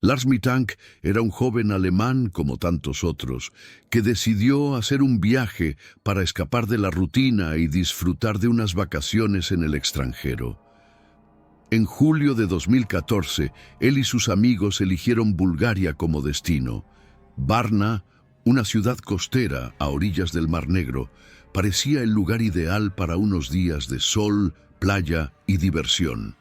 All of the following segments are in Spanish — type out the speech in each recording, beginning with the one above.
Lars Mittank era un joven alemán, como tantos otros, que decidió hacer un viaje para escapar de la rutina y disfrutar de unas vacaciones en el extranjero. En julio de 2014, él y sus amigos eligieron Bulgaria como destino. Varna, una ciudad costera a orillas del Mar Negro, parecía el lugar ideal para unos días de sol, playa y diversión.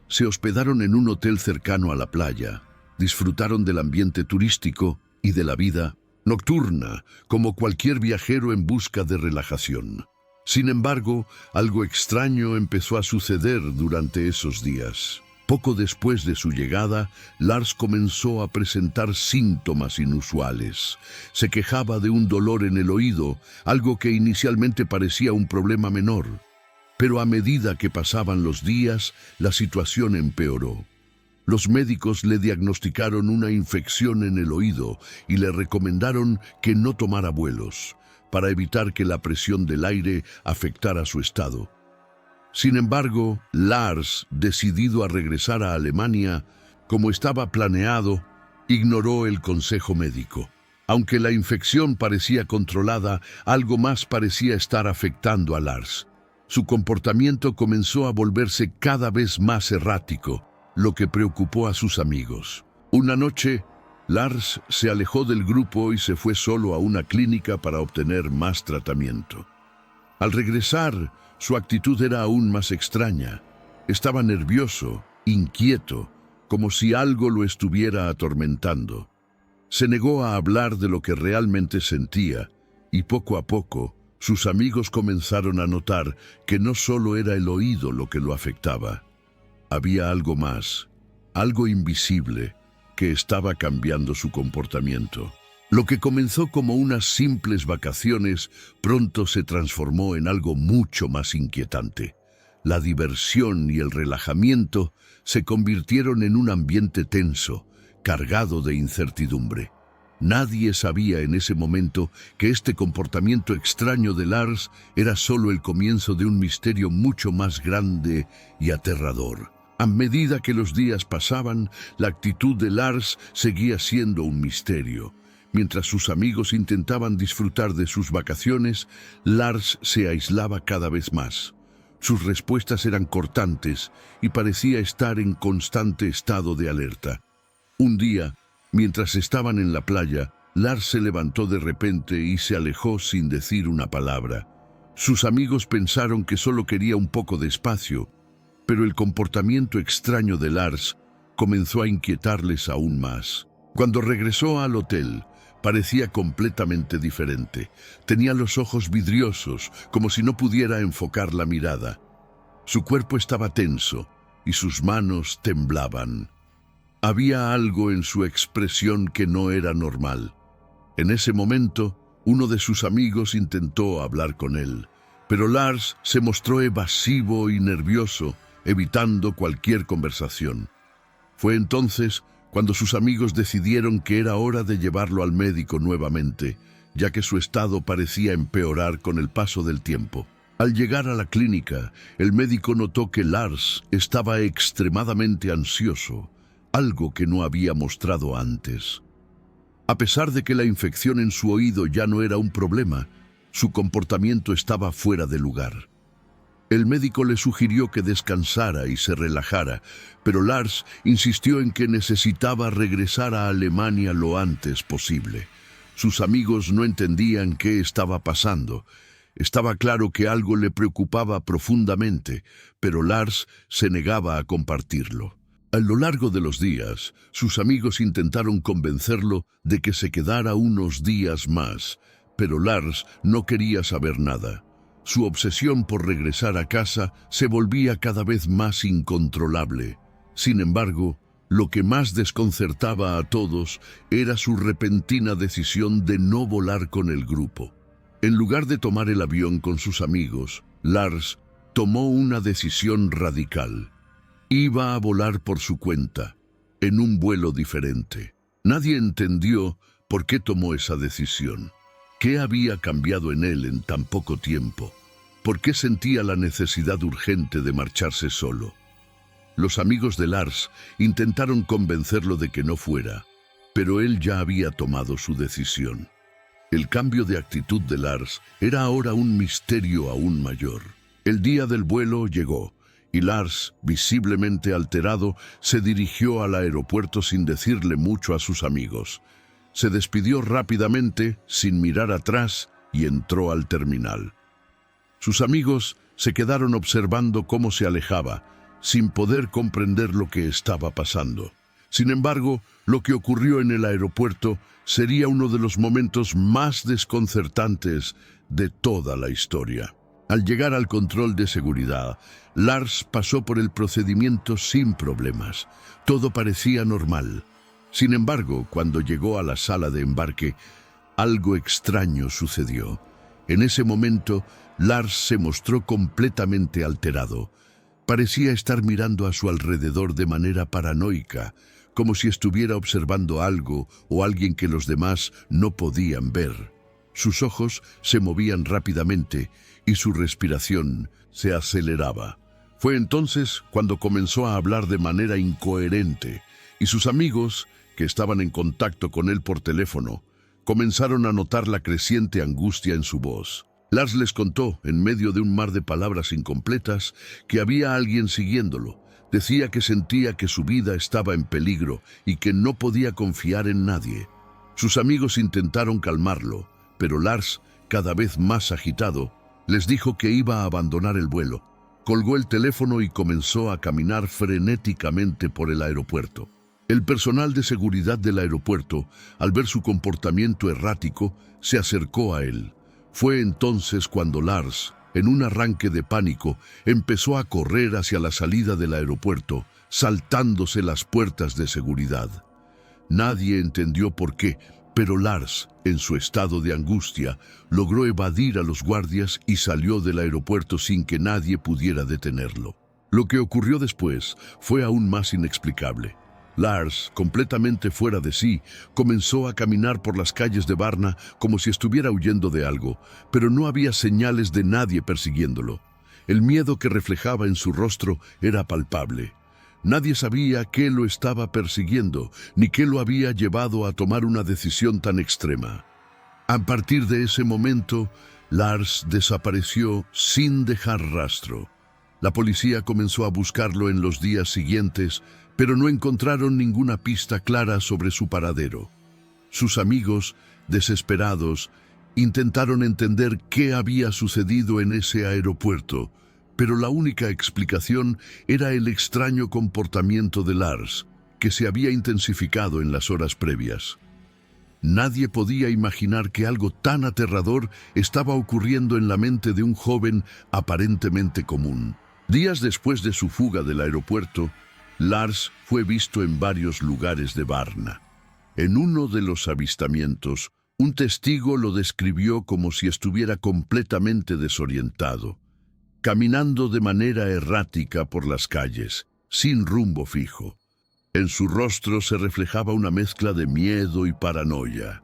Se hospedaron en un hotel cercano a la playa, disfrutaron del ambiente turístico y de la vida nocturna, como cualquier viajero en busca de relajación. Sin embargo, algo extraño empezó a suceder durante esos días. Poco después de su llegada, Lars comenzó a presentar síntomas inusuales. Se quejaba de un dolor en el oído, algo que inicialmente parecía un problema menor. Pero a medida que pasaban los días, la situación empeoró. Los médicos le diagnosticaron una infección en el oído y le recomendaron que no tomara vuelos, para evitar que la presión del aire afectara su estado. Sin embargo, Lars, decidido a regresar a Alemania, como estaba planeado, ignoró el consejo médico. Aunque la infección parecía controlada, algo más parecía estar afectando a Lars. Su comportamiento comenzó a volverse cada vez más errático, lo que preocupó a sus amigos. Una noche, Lars se alejó del grupo y se fue solo a una clínica para obtener más tratamiento. Al regresar, su actitud era aún más extraña. Estaba nervioso, inquieto, como si algo lo estuviera atormentando. Se negó a hablar de lo que realmente sentía, y poco a poco, sus amigos comenzaron a notar que no solo era el oído lo que lo afectaba. Había algo más, algo invisible, que estaba cambiando su comportamiento. Lo que comenzó como unas simples vacaciones, pronto se transformó en algo mucho más inquietante. La diversión y el relajamiento se convirtieron en un ambiente tenso, cargado de incertidumbre. Nadie sabía en ese momento que este comportamiento extraño de Lars era solo el comienzo de un misterio mucho más grande y aterrador. A medida que los días pasaban, la actitud de Lars seguía siendo un misterio. Mientras sus amigos intentaban disfrutar de sus vacaciones, Lars se aislaba cada vez más. Sus respuestas eran cortantes y parecía estar en constante estado de alerta. Un día, mientras estaban en la playa, Lars se levantó de repente y se alejó sin decir una palabra. Sus amigos pensaron que solo quería un poco de espacio, pero el comportamiento extraño de Lars comenzó a inquietarles aún más. Cuando regresó al hotel, parecía completamente diferente. Tenía los ojos vidriosos, como si no pudiera enfocar la mirada. Su cuerpo estaba tenso y sus manos temblaban. Había algo en su expresión que no era normal. En ese momento, uno de sus amigos intentó hablar con él, pero Lars se mostró evasivo y nervioso, evitando cualquier conversación. Fue entonces cuando sus amigos decidieron que era hora de llevarlo al médico nuevamente, ya que su estado parecía empeorar con el paso del tiempo. Al llegar a la clínica, el médico notó que Lars estaba extremadamente ansioso, algo que no había mostrado antes. A pesar de que la infección en su oído ya no era un problema, su comportamiento estaba fuera de lugar. El médico le sugirió que descansara y se relajara, pero Lars insistió en que necesitaba regresar a Alemania lo antes posible. Sus amigos no entendían qué estaba pasando. Estaba claro que algo le preocupaba profundamente, pero Lars se negaba a compartirlo. A lo largo de los días, sus amigos intentaron convencerlo de que se quedara unos días más, pero Lars no quería saber nada. Su obsesión por regresar a casa se volvía cada vez más incontrolable. Sin embargo, lo que más desconcertaba a todos era su repentina decisión de no volar con el grupo. En lugar de tomar el avión con sus amigos, Lars tomó una decisión radical. Iba a volar por su cuenta, en un vuelo diferente. Nadie entendió por qué tomó esa decisión. ¿Qué había cambiado en él en tan poco tiempo? ¿Por qué sentía la necesidad urgente de marcharse solo? Los amigos de Lars intentaron convencerlo de que no fuera, pero él ya había tomado su decisión. El cambio de actitud de Lars era ahora un misterio aún mayor. El día del vuelo llegó, y Lars, visiblemente alterado, se dirigió al aeropuerto sin decirle mucho a sus amigos. Se despidió rápidamente, sin mirar atrás, y entró al terminal. Sus amigos se quedaron observando cómo se alejaba, sin poder comprender lo que estaba pasando. Sin embargo, lo que ocurrió en el aeropuerto sería uno de los momentos más desconcertantes de toda la historia. Al llegar al control de seguridad, Lars pasó por el procedimiento sin problemas. Todo parecía normal. Sin embargo, cuando llegó a la sala de embarque, algo extraño sucedió. En ese momento, Lars se mostró completamente alterado. Parecía estar mirando a su alrededor de manera paranoica, como si estuviera observando algo o alguien que los demás no podían ver. Sus ojos se movían rápidamente y su respiración se aceleraba. Fue entonces cuando comenzó a hablar de manera incoherente, y sus amigos, que estaban en contacto con él por teléfono, comenzaron a notar la creciente angustia en su voz. Lars les contó, en medio de un mar de palabras incompletas, que había alguien siguiéndolo. Decía que sentía que su vida estaba en peligro y que no podía confiar en nadie. Sus amigos intentaron calmarlo, pero Lars, cada vez más agitado, les dijo que iba a abandonar el vuelo. Colgó el teléfono y comenzó a caminar frenéticamente por el aeropuerto. El personal de seguridad del aeropuerto, al ver su comportamiento errático, se acercó a él. Fue entonces cuando Lars, en un arranque de pánico, empezó a correr hacia la salida del aeropuerto, saltándose las puertas de seguridad. Nadie entendió por qué, pero Lars, en su estado de angustia, logró evadir a los guardias y salió del aeropuerto sin que nadie pudiera detenerlo. Lo que ocurrió después fue aún más inexplicable. Lars, completamente fuera de sí, comenzó a caminar por las calles de Varna como si estuviera huyendo de algo, pero no había señales de nadie persiguiéndolo. El miedo que reflejaba en su rostro era palpable. Nadie sabía qué lo estaba persiguiendo, ni qué lo había llevado a tomar una decisión tan extrema. A partir de ese momento, Lars desapareció sin dejar rastro. La policía comenzó a buscarlo en los días siguientes, pero no encontraron ninguna pista clara sobre su paradero. Sus amigos, desesperados, intentaron entender qué había sucedido en ese aeropuerto, pero la única explicación era el extraño comportamiento de Lars, que se había intensificado en las horas previas. Nadie podía imaginar que algo tan aterrador estaba ocurriendo en la mente de un joven aparentemente común. Días después de su fuga del aeropuerto, Lars fue visto en varios lugares de Varna. En uno de los avistamientos, un testigo lo describió como si estuviera completamente desorientado, caminando de manera errática por las calles, sin rumbo fijo. En su rostro se reflejaba una mezcla de miedo y paranoia.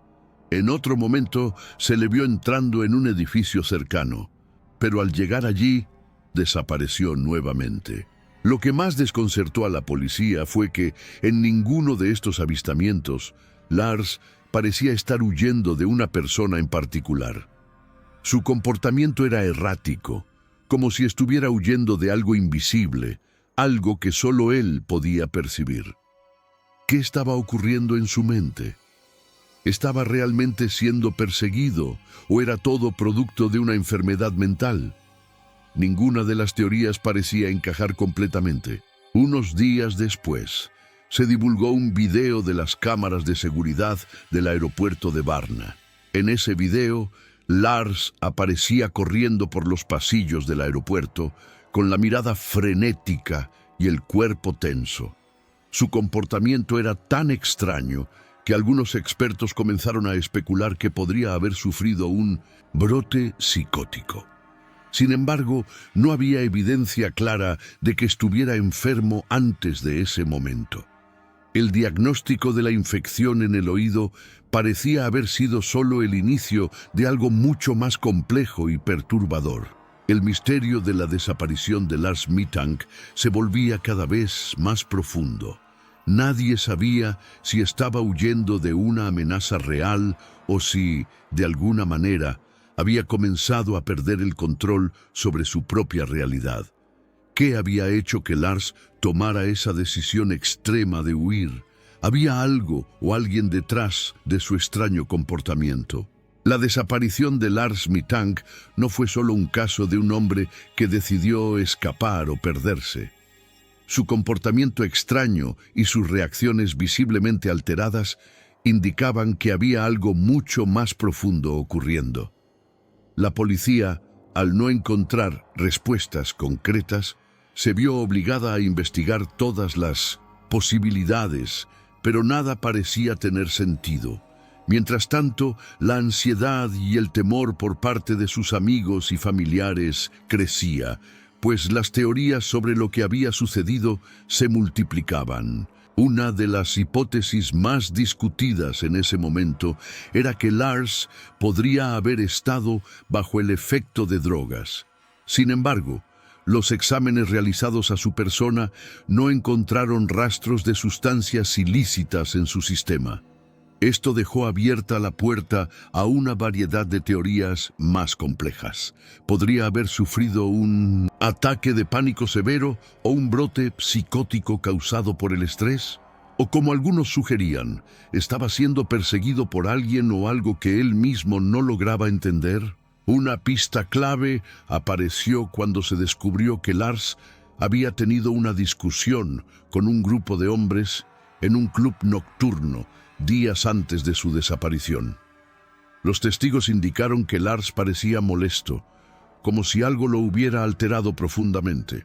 En otro momento se le vio entrando en un edificio cercano, pero al llegar allí, desapareció nuevamente. Lo que más desconcertó a la policía fue que, en ninguno de estos avistamientos, Lars parecía estar huyendo de una persona en particular. Su comportamiento era errático, como si estuviera huyendo de algo invisible, algo que solo él podía percibir. ¿Qué estaba ocurriendo en su mente? ¿Estaba realmente siendo perseguido o era todo producto de una enfermedad mental? Ninguna de las teorías parecía encajar completamente. Unos días después, se divulgó un video de las cámaras de seguridad del aeropuerto de Varna. En ese video, Lars aparecía corriendo por los pasillos del aeropuerto con la mirada frenética y el cuerpo tenso. Su comportamiento era tan extraño que algunos expertos comenzaron a especular que podría haber sufrido un brote psicótico. Sin embargo, no había evidencia clara de que estuviera enfermo antes de ese momento. El diagnóstico de la infección en el oído parecía haber sido solo el inicio de algo mucho más complejo y perturbador. El misterio de la desaparición de Lars Mittank se volvía cada vez más profundo. Nadie sabía si estaba huyendo de una amenaza real o si, de alguna manera, había comenzado a perder el control sobre su propia realidad. ¿Qué había hecho que Lars tomara esa decisión extrema de huir? ¿Había algo o alguien detrás de su extraño comportamiento? La desaparición de Lars Mittank no fue solo un caso de un hombre que decidió escapar o perderse. Su comportamiento extraño y sus reacciones visiblemente alteradas indicaban que había algo mucho más profundo ocurriendo. La policía, al no encontrar respuestas concretas, se vio obligada a investigar todas las posibilidades, pero nada parecía tener sentido. Mientras tanto, la ansiedad y el temor por parte de sus amigos y familiares crecía, pues las teorías sobre lo que había sucedido se multiplicaban. Una de las hipótesis más discutidas en ese momento era que Lars podría haber estado bajo el efecto de drogas. Sin embargo, los exámenes realizados a su persona no encontraron rastros de sustancias ilícitas en su sistema. Esto dejó abierta la puerta a una variedad de teorías más complejas. ¿Podría haber sufrido un ataque de pánico severo o un brote psicótico causado por el estrés? O como algunos sugerían, ¿estaba siendo perseguido por alguien o algo que él mismo no lograba entender? Una pista clave apareció cuando se descubrió que Lars había tenido una discusión con un grupo de hombres en un club nocturno días antes de su desaparición. Los testigos indicaron que Lars parecía molesto, como si algo lo hubiera alterado profundamente.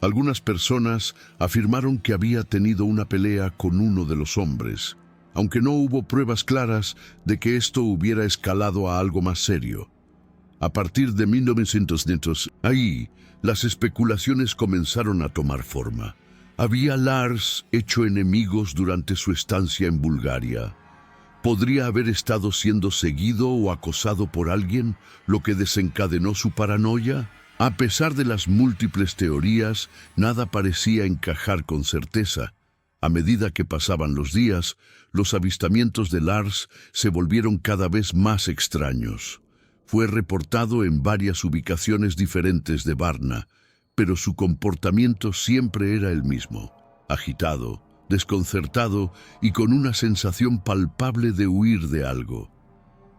Algunas personas afirmaron que había tenido una pelea con uno de los hombres, aunque no hubo pruebas claras de que esto hubiera escalado a algo más serio. A partir de 1900, ahí, las especulaciones comenzaron a tomar forma. ¿Había Lars hecho enemigos durante su estancia en Bulgaria? ¿Podría haber estado siendo seguido o acosado por alguien, lo que desencadenó su paranoia? A pesar de las múltiples teorías, nada parecía encajar con certeza. A medida que pasaban los días, los avistamientos de Lars se volvieron cada vez más extraños. Fue reportado en varias ubicaciones diferentes de Varna, pero su comportamiento siempre era el mismo: agitado, desconcertado y con una sensación palpable de huir de algo.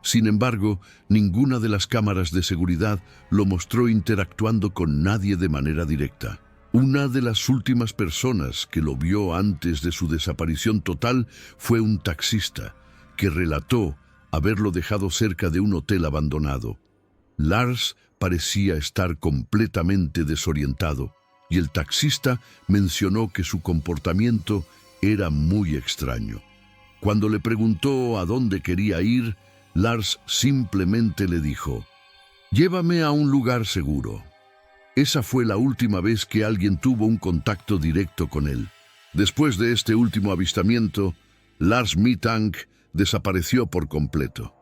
Sin embargo, ninguna de las cámaras de seguridad lo mostró interactuando con nadie de manera directa. Una de las últimas personas que lo vio antes de su desaparición total fue un taxista, que relató haberlo dejado cerca de un hotel abandonado. Lars parecía estar completamente desorientado, y el taxista mencionó que su comportamiento era muy extraño. Cuando le preguntó a dónde quería ir, Lars simplemente le dijo: «Llévame a un lugar seguro». Esa fue la última vez que alguien tuvo un contacto directo con él. Después de este último avistamiento, Lars Mittank desapareció por completo.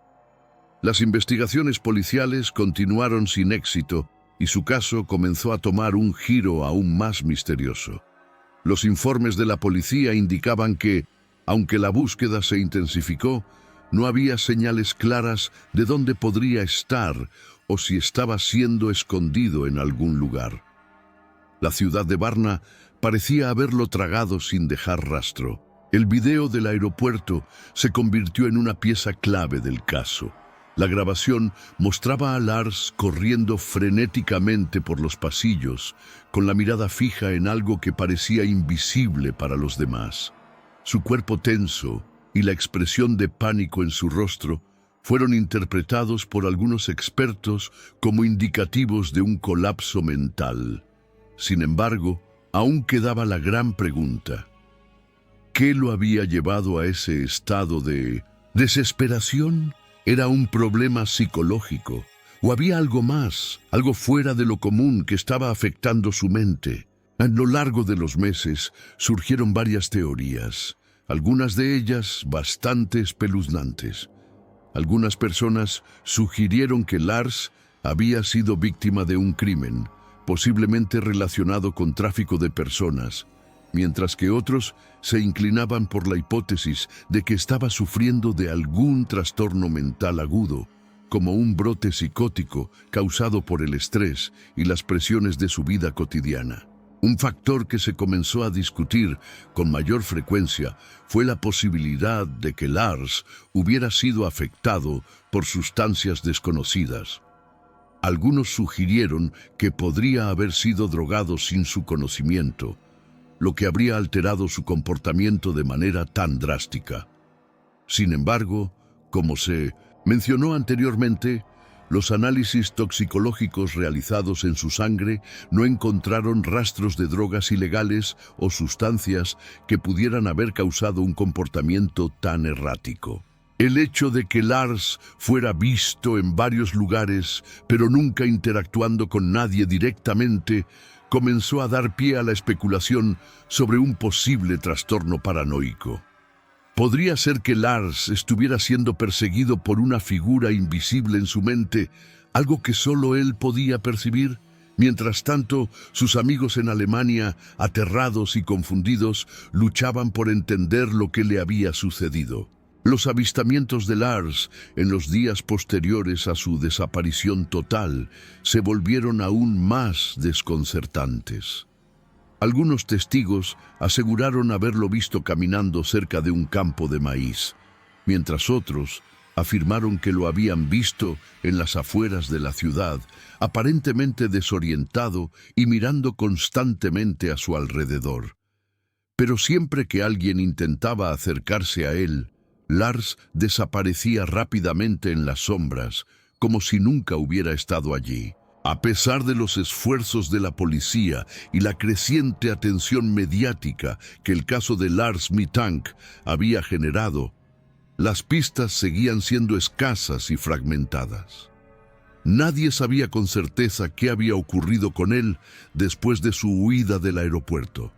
Las investigaciones policiales continuaron sin éxito y su caso comenzó a tomar un giro aún más misterioso. Los informes de la policía indicaban que, aunque la búsqueda se intensificó, no había señales claras de dónde podría estar o si estaba siendo escondido en algún lugar. La ciudad de Varna parecía haberlo tragado sin dejar rastro. El video del aeropuerto se convirtió en una pieza clave del caso. La grabación mostraba a Lars corriendo frenéticamente por los pasillos, con la mirada fija en algo que parecía invisible para los demás. Su cuerpo tenso y la expresión de pánico en su rostro fueron interpretados por algunos expertos como indicativos de un colapso mental. Sin embargo, aún quedaba la gran pregunta: ¿qué lo había llevado a ese estado de desesperación? ¿Era un problema psicológico? ¿O había algo más, algo fuera de lo común que estaba afectando su mente? A lo largo de los meses surgieron varias teorías, algunas de ellas bastante espeluznantes. Algunas personas sugirieron que Lars había sido víctima de un crimen, posiblemente relacionado con tráfico de personas, mientras que otros se inclinaban por la hipótesis de que estaba sufriendo de algún trastorno mental agudo, como un brote psicótico causado por el estrés y las presiones de su vida cotidiana. Un factor que se comenzó a discutir con mayor frecuencia fue la posibilidad de que Lars hubiera sido afectado por sustancias desconocidas. Algunos sugirieron que podría haber sido drogado sin su conocimiento, lo que habría alterado su comportamiento de manera tan drástica. Sin embargo, como se mencionó anteriormente, los análisis toxicológicos realizados en su sangre no encontraron rastros de drogas ilegales o sustancias que pudieran haber causado un comportamiento tan errático. El hecho de que Lars fuera visto en varios lugares, pero nunca interactuando con nadie directamente, comenzó a dar pie a la especulación sobre un posible trastorno paranoico. ¿Podría ser que Lars estuviera siendo perseguido por una figura invisible en su mente, algo que solo él podía percibir? Mientras tanto, sus amigos en Alemania, aterrados y confundidos, luchaban por entender lo que le había sucedido. Los avistamientos de Lars en los días posteriores a su desaparición total se volvieron aún más desconcertantes. Algunos testigos aseguraron haberlo visto caminando cerca de un campo de maíz, mientras otros afirmaron que lo habían visto en las afueras de la ciudad, aparentemente desorientado y mirando constantemente a su alrededor. Pero siempre que alguien intentaba acercarse a él, Lars desaparecía rápidamente en las sombras, como si nunca hubiera estado allí. A pesar de los esfuerzos de la policía y la creciente atención mediática que el caso de Lars Mittank había generado, las pistas seguían siendo escasas y fragmentadas. Nadie sabía con certeza qué había ocurrido con él después de su huida del aeropuerto.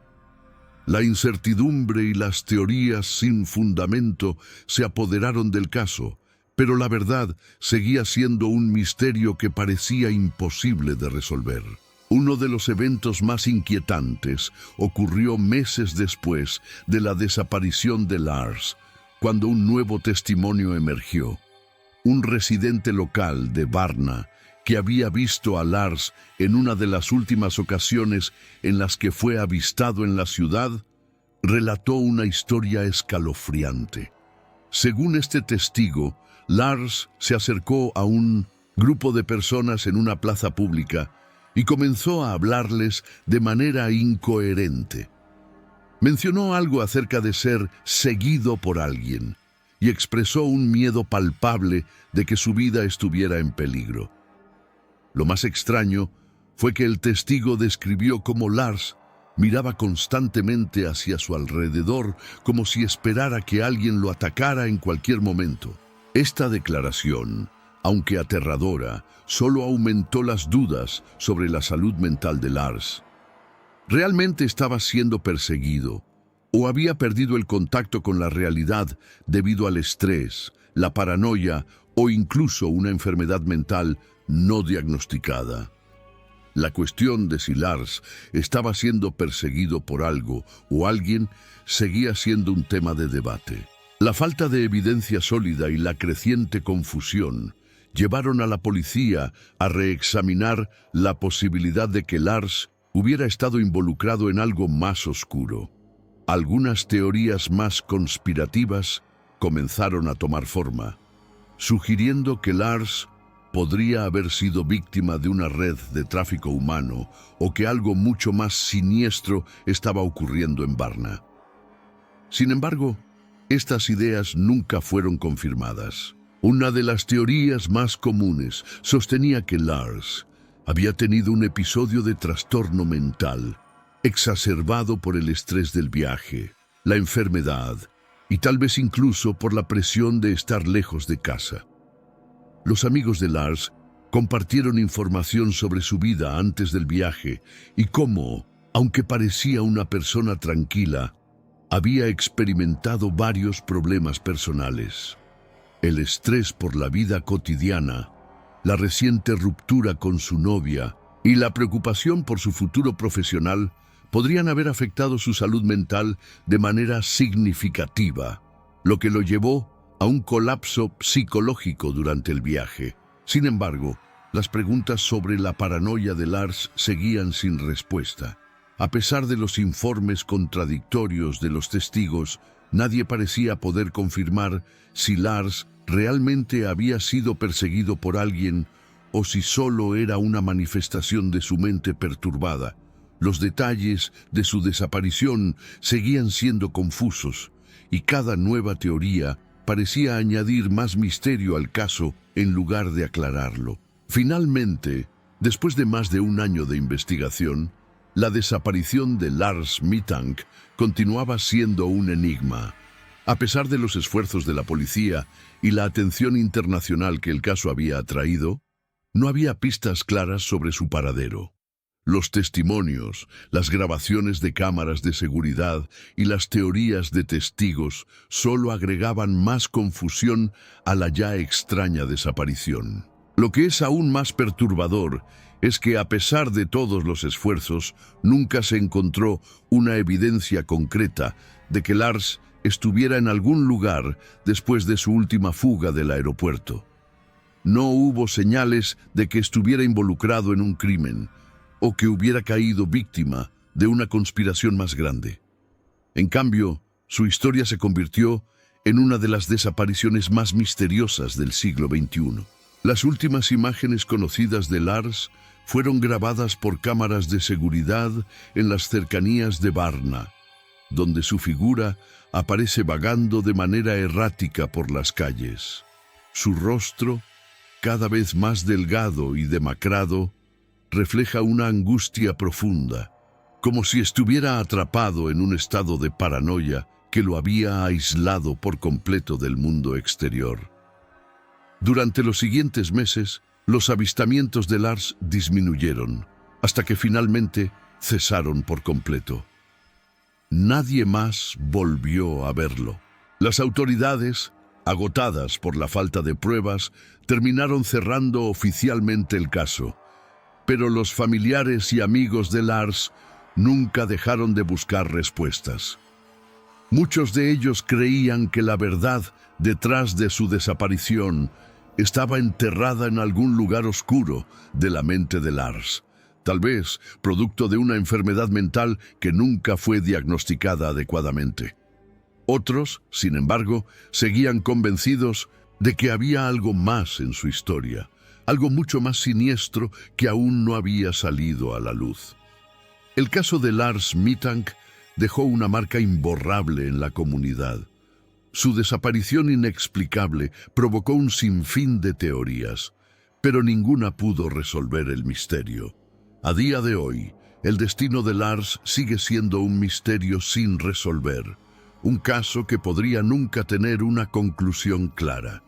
La incertidumbre y las teorías sin fundamento se apoderaron del caso, pero la verdad seguía siendo un misterio que parecía imposible de resolver. Uno de los eventos más inquietantes ocurrió meses después de la desaparición de Lars, cuando un nuevo testimonio emergió. Un residente local de Varna, que había visto a Lars en una de las últimas ocasiones en las que fue avistado en la ciudad, relató una historia escalofriante. Según este testigo, Lars se acercó a un grupo de personas en una plaza pública y comenzó a hablarles de manera incoherente. Mencionó algo acerca de ser seguido por alguien y expresó un miedo palpable de que su vida estuviera en peligro. Lo más extraño fue que el testigo describió cómo Lars miraba constantemente hacia su alrededor como si esperara que alguien lo atacara en cualquier momento. Esta declaración, aunque aterradora, solo aumentó las dudas sobre la salud mental de Lars. ¿Realmente estaba siendo perseguido o había perdido el contacto con la realidad debido al estrés, la paranoia o incluso una enfermedad mental no diagnosticada? La cuestión de si Lars estaba siendo perseguido por algo o alguien seguía siendo un tema de debate. La falta de evidencia sólida y la creciente confusión llevaron a la policía a reexaminar la posibilidad de que Lars hubiera estado involucrado en algo más oscuro. Algunas teorías más conspirativas comenzaron a tomar forma, sugiriendo que Lars podría haber sido víctima de una red de tráfico humano o que algo mucho más siniestro estaba ocurriendo en Varna. Sin embargo, estas ideas nunca fueron confirmadas. Una de las teorías más comunes sostenía que Lars había tenido un episodio de trastorno mental, exacerbado por el estrés del viaje, la enfermedad y tal vez incluso por la presión de estar lejos de casa. Los amigos de Lars compartieron información sobre su vida antes del viaje y cómo, aunque parecía una persona tranquila, había experimentado varios problemas personales. El estrés por la vida cotidiana la reciente ruptura con su novia y la preocupación por su futuro profesional podrían haber afectado su salud mental de manera significativa, lo que lo llevó a un colapso psicológico durante el viaje. Sin embargo, las preguntas sobre la paranoia de Lars seguían sin respuesta. A pesar de los informes contradictorios de los testigos, nadie parecía poder confirmar si Lars realmente había sido perseguido por alguien o si solo era una manifestación de su mente perturbada. Los detalles de su desaparición seguían siendo confusos y cada nueva teoría parecía añadir más misterio al caso en lugar de aclararlo. Finalmente, después de más de un año de investigación, la desaparición de Lars Mittank continuaba siendo un enigma. A pesar de los esfuerzos de la policía y la atención internacional que el caso había atraído, no había pistas claras sobre su paradero. Los testimonios, las grabaciones de cámaras de seguridad y las teorías de testigos solo agregaban más confusión a la ya extraña desaparición. Lo que es aún más perturbador es que, a pesar de todos los esfuerzos, nunca se encontró una evidencia concreta de que Lars estuviera en algún lugar después de su última fuga del aeropuerto. No hubo señales de que estuviera involucrado en un crimen o que hubiera caído víctima de una conspiración más grande. En cambio, su historia se convirtió en una de las desapariciones más misteriosas del siglo XXI. Las últimas imágenes conocidas de Lars fueron grabadas por cámaras de seguridad en las cercanías de Varna, donde su figura aparece vagando de manera errática por las calles. Su rostro, cada vez más delgado y demacrado, refleja una angustia profunda, como si estuviera atrapado en un estado de paranoia que lo había aislado por completo del mundo exterior. Durante los siguientes meses, los avistamientos de Lars disminuyeron, hasta que finalmente cesaron por completo. Nadie más volvió a verlo. Las autoridades, agotadas por la falta de pruebas, terminaron cerrando oficialmente el caso. Pero los familiares y amigos de Lars nunca dejaron de buscar respuestas. Muchos de ellos creían que la verdad detrás de su desaparición estaba enterrada en algún lugar oscuro de la mente de Lars, tal vez producto de una enfermedad mental que nunca fue diagnosticada adecuadamente. Otros, sin embargo, seguían convencidos de que había algo más en su historia, algo mucho más siniestro que aún no había salido a la luz. El caso de Lars Mittank dejó una marca imborrable en la comunidad. Su desaparición inexplicable provocó un sinfín de teorías, pero ninguna pudo resolver el misterio. A día de hoy, el destino de Lars sigue siendo un misterio sin resolver, un caso que podría nunca tener una conclusión clara.